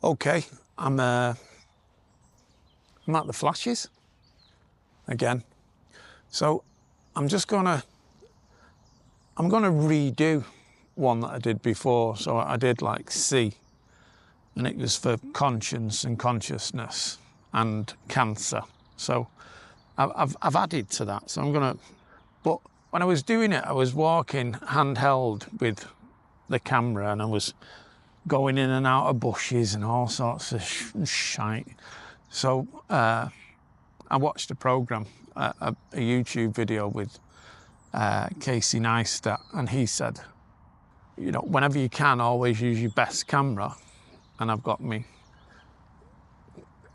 Okay, I'm at the Flashes again. So I'm gonna redo one that I did before. So I did like C, and it was for conscience and consciousness and cancer. So I've added to that. So but when I was doing it, I was walking handheld with the camera, and I was going in and out of bushes and all sorts of shite. So I watched a program, a YouTube video with Casey Neistat, and he said, you know, whenever you can, always use your best camera. And I've got me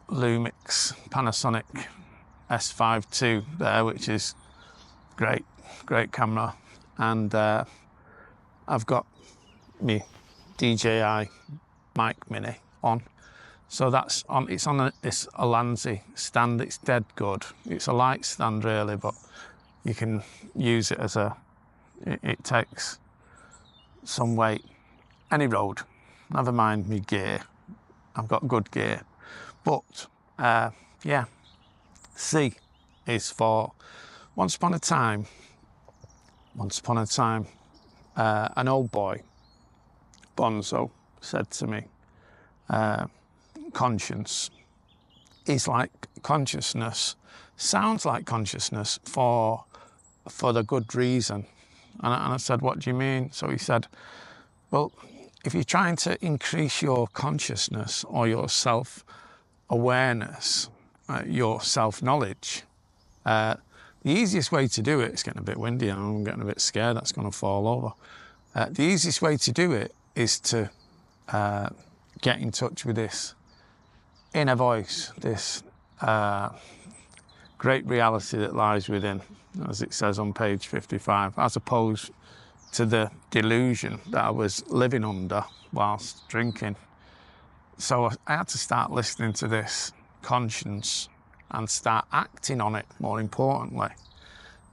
Lumix Panasonic S5 II there, which is great camera. And I've got me DJI Mic Mini on. So that's on. It's on this Alanzi stand. It's dead good. It's a light stand really, but you can use it as it takes some weight. Any road, never mind me gear. I've got good gear. But yeah, C is for once upon a time, an old boy, Bonzo, said to me, conscience is like consciousness, sounds like consciousness for the good reason. And I said, what do you mean? So he said, well, if you're trying to increase your consciousness or your self-awareness, your self-knowledge, the easiest way to do it, it's getting a bit windy and I'm getting a bit scared that's going to fall over. The easiest way to do it is to get in touch with this inner voice, this great reality that lies within, as it says on page 55, as opposed to the delusion that I was living under whilst drinking. So I had to start listening to this conscience and start acting on it, more importantly,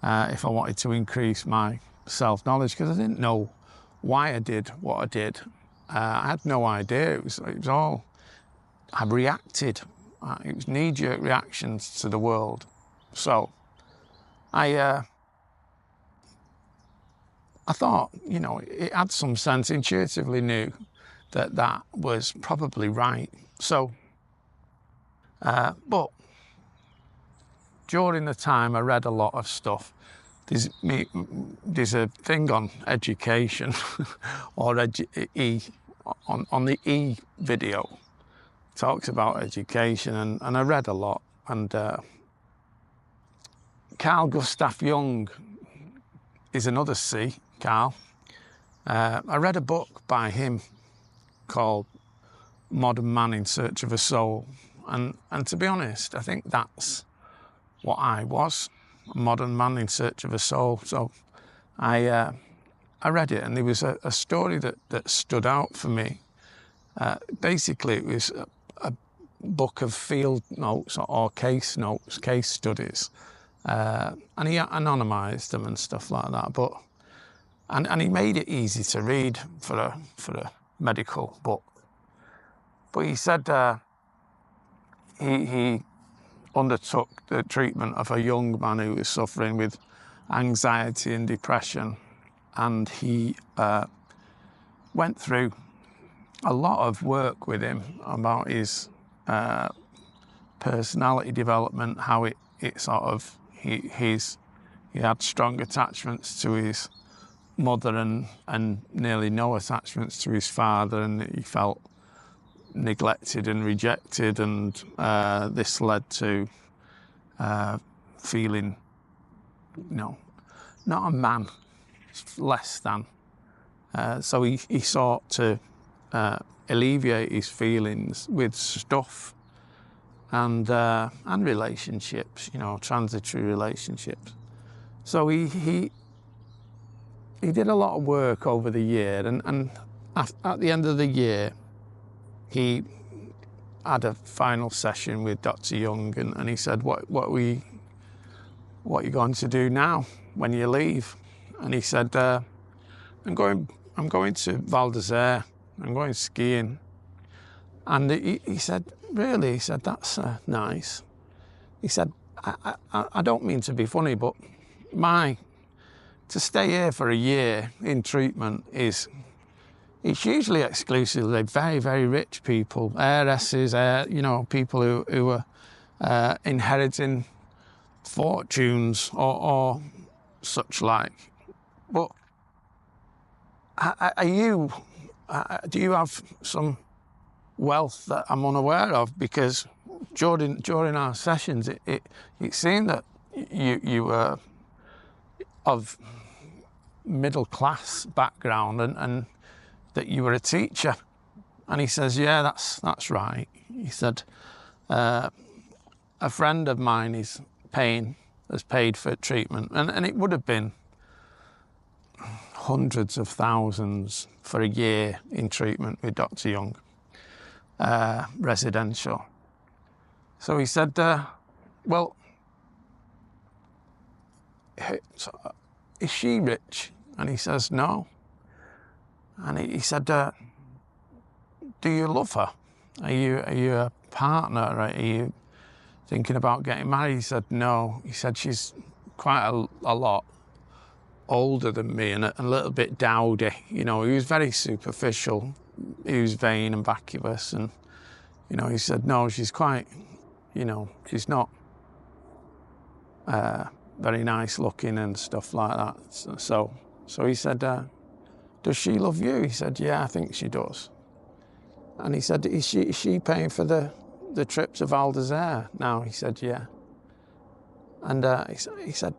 if I wanted to increase my self-knowledge, because I didn't know why I did what I did. I had no idea. It was all, I reacted. It was knee-jerk reactions to the world. So I thought, you know, it had some sense, intuitively knew that that was probably right. So, but during the time I read a lot of stuff. There's a thing on education or on the E video, talks about education, and I read a lot. And Carl Gustav Jung is another C, Carl. I read a book by him called Modern Man in Search of a Soul. And to be honest, I think that's what I was, a modern man in search of a soul. So I read it, and there was a story that stood out for me. Basically, it was a book of field notes or case notes, case studies. And he anonymised them and stuff like that. But and he made it easy to read for a medical book. But he said he undertook the treatment of a young man who was suffering with anxiety and depression, and he went through a lot of work with him about his personality development, how it sort of he had strong attachments to his mother and nearly no attachments to his father, and he felt neglected and rejected, and this led to feeling, you know, not a man, less than. So he sought to alleviate his feelings with stuff and relationships, you know, transitory relationships. So he did a lot of work over the year, and at the end of the year, he had a final session with Dr. Jung, and he said, what are you going to do now when you leave? And he said, I'm going to Val d'Isère. I'm going skiing. And he said, really? He said, that's nice. He said, I don't mean to be funny, but to stay here for a year in treatment it's usually exclusively very, very rich people, heiresses, people who are inheriting fortunes or such like. But do you have some wealth that I'm unaware of? Because during our sessions, it seemed that you were of middle class background and that you were a teacher. And he says, yeah, that's right. He said, a friend of mine has paid for treatment, and it would have been hundreds of thousands for a year in treatment with Dr. Young, residential. So he said, well, is she rich? And he says, no. And he said, do you love her? Are you a partner? Are you thinking about getting married? He said, no. He said, she's quite a lot older than me and a little bit dowdy. He was very superficial. He was vain and vacuous. And, he said, no, she's quite, she's not very nice looking and stuff like that. So he said, does she love you? He said, yeah, I think she does. And he said, is she paying for the trip to Val d'Isere now? He said, yeah. And he said,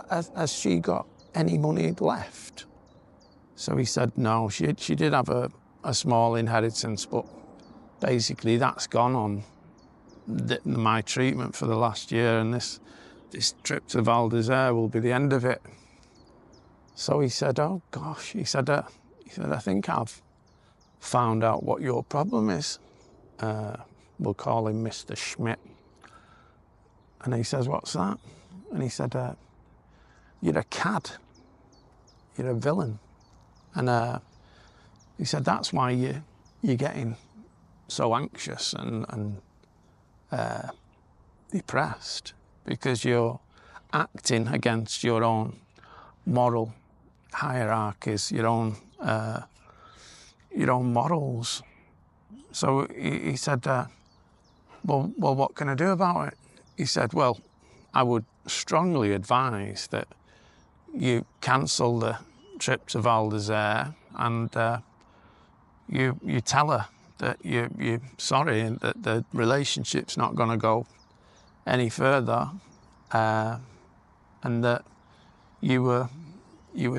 has she got any money left? So he said, no, she did have a small inheritance, but basically that's gone on my treatment for the last year, and this trip to Val d'Isere will be the end of it. So he said, oh gosh, he said, I think I've found out what your problem is. We'll call him Mr. Schmidt. And he says, what's that? And he said, you're a cad. You're a villain. And he said, that's why you're getting so anxious and depressed, because you're acting against your own moral hierarchies, your own morals. So he said, well, what can I do about it? He said, well, I would strongly advise that you cancel the trip to Val d'Isere and you tell her that you're sorry and that the relationship's not going to go any further, and that you were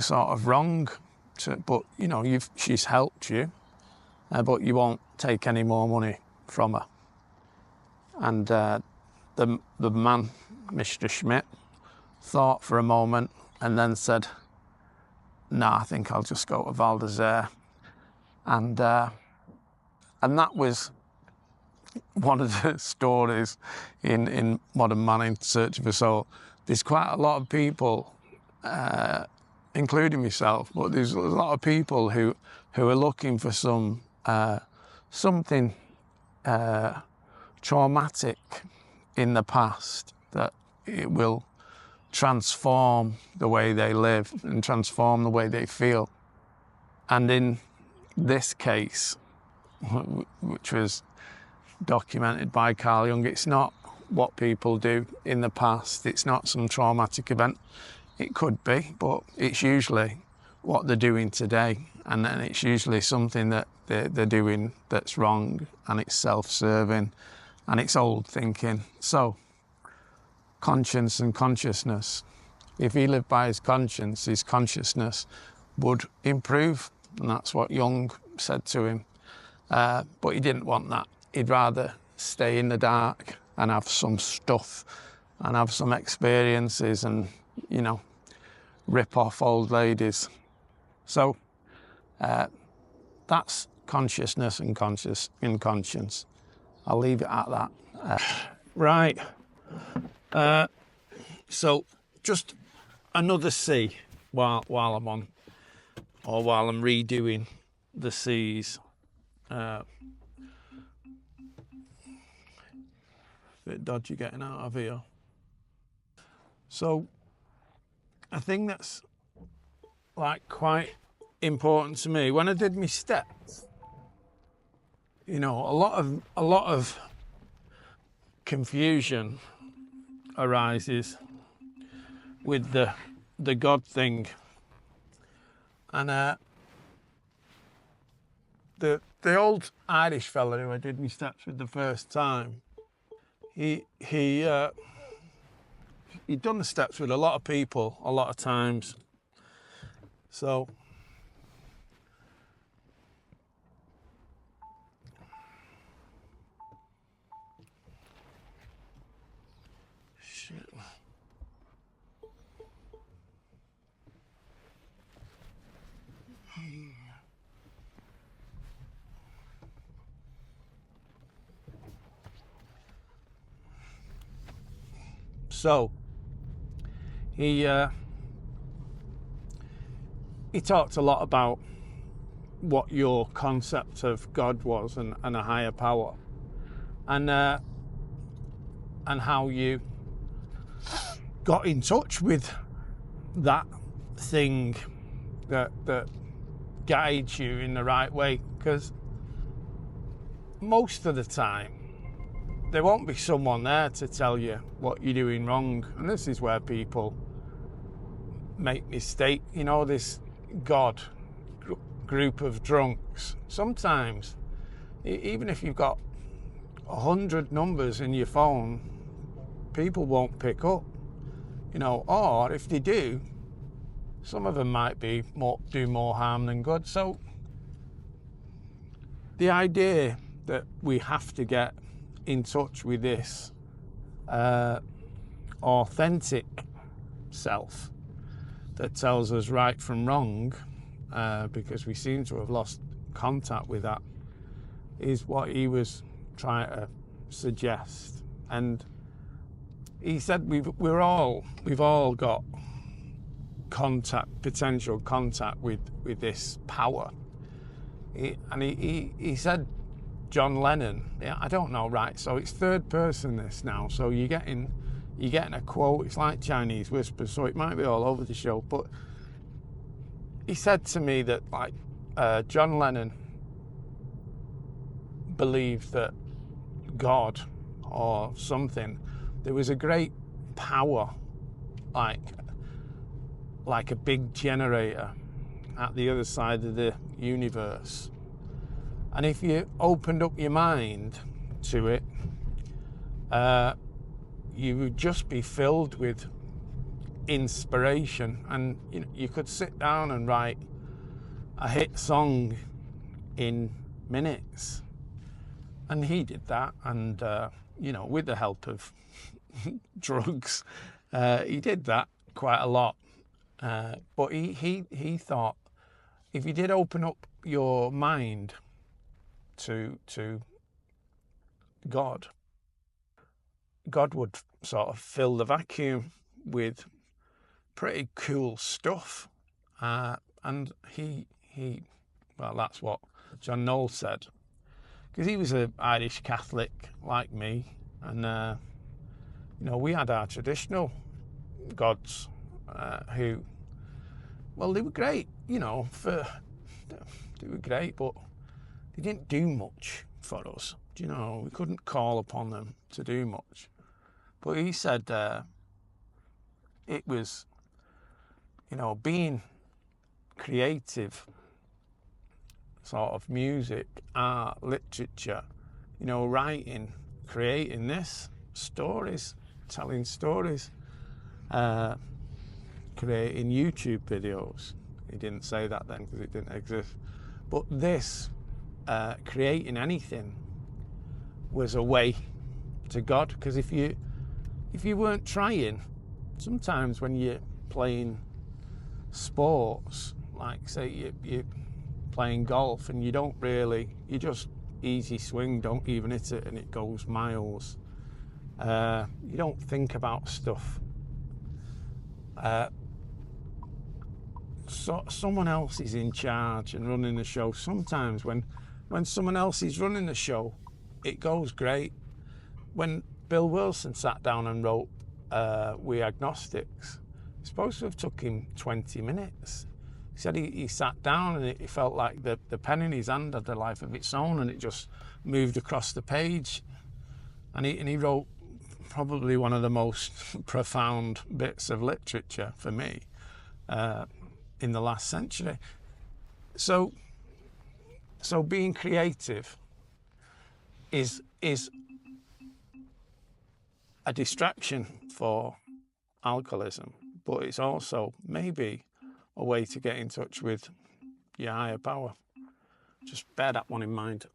sort of wrong, but she's helped you, but you won't take any more money from her. And the man, Mr. Schmidt, thought for a moment and then said, "Nah, I think I'll just go to Val d'Isere." And that was one of the stories in Modern Man in Search of a Soul. There's quite a lot of people, including myself, but there's a lot of people who are looking for something traumatic in the past that it will transform the way they live and transform the way they feel. And in this case, which was documented by Carl Jung, it's not what people do in the past. It's not some traumatic event. It could be, but it's usually what they're doing today. And then it's usually something that they're doing that's wrong, and it's self-serving and it's old thinking. So conscience and consciousness. If he lived by his conscience, his consciousness would improve. And that's what Jung said to him. But he didn't want that. He'd rather stay in the dark and have some stuff and have some experiences and, rip off old ladies. So that's consciousness and conscience. I'll leave it at that. Right. So just another C while I'm on, or while I'm redoing the C's. Bit dodgy getting out of here. So a thing that's like quite important to me when I did my steps, you know, a lot of confusion arises with the God thing, and the old Irish fella who I did my steps with the first time, he'd done the steps with a lot of people a lot of times, so shit. So he talked a lot about what your concept of God was and a higher power, and how you got in touch with that thing that guides you in the right way, because most of the time there won't be someone there to tell you what you're doing wrong, and this is where people make mistakes. You know, this God group of drunks, sometimes even if you've got 100 numbers in your phone, people won't pick up, you know, or if they do, some of them might do more harm than good. So the idea that we have to get in touch with this authentic self that tells us right from wrong, because we seem to have lost contact with that, is what he was trying to suggest. And he said we've all got potential contact with this power. He said John Lennon, yeah, I don't know, right? So it's third person this now, so you're getting a quote. It's like Chinese whispers, so it might be all over the show. But he said to me that like John Lennon believed that God or something, there was a great power, like a big generator at the other side of the universe. And if you opened up your mind to it, you would just be filled with inspiration, and you could sit down and write a hit song in minutes. And he did that, and with the help of drugs, he did that quite a lot. But he thought if you did open up your mind to God would sort of fill the vacuum with pretty cool stuff. And well, that's what John Knoll said, because he was an Irish Catholic like me, and we had our traditional gods who, well, they were great, they were great, but they didn't do much for us. We couldn't call upon them to do much. But he said it was, being creative, sort of music, art, literature, writing, creating this, stories, telling stories, creating YouTube videos. He didn't say that then because it didn't exist. But this, creating anything, was a way to God. Because if you weren't trying, sometimes when you're playing sports, like say you're playing golf and you just easy swing, don't even hit it and it goes miles. You don't think about stuff. So someone else is in charge and running the show. Sometimes when when someone else is running the show, it goes great. When Bill Wilson sat down and wrote We Agnostics, it's supposed to have took him 20 minutes. He said he sat down and it felt like the pen in his hand had a life of its own, and it just moved across the page. And he wrote probably one of the most profound bits of literature for me in the last century. So being creative is a distraction for alcoholism, but it's also maybe a way to get in touch with your higher power. Just bear that one in mind.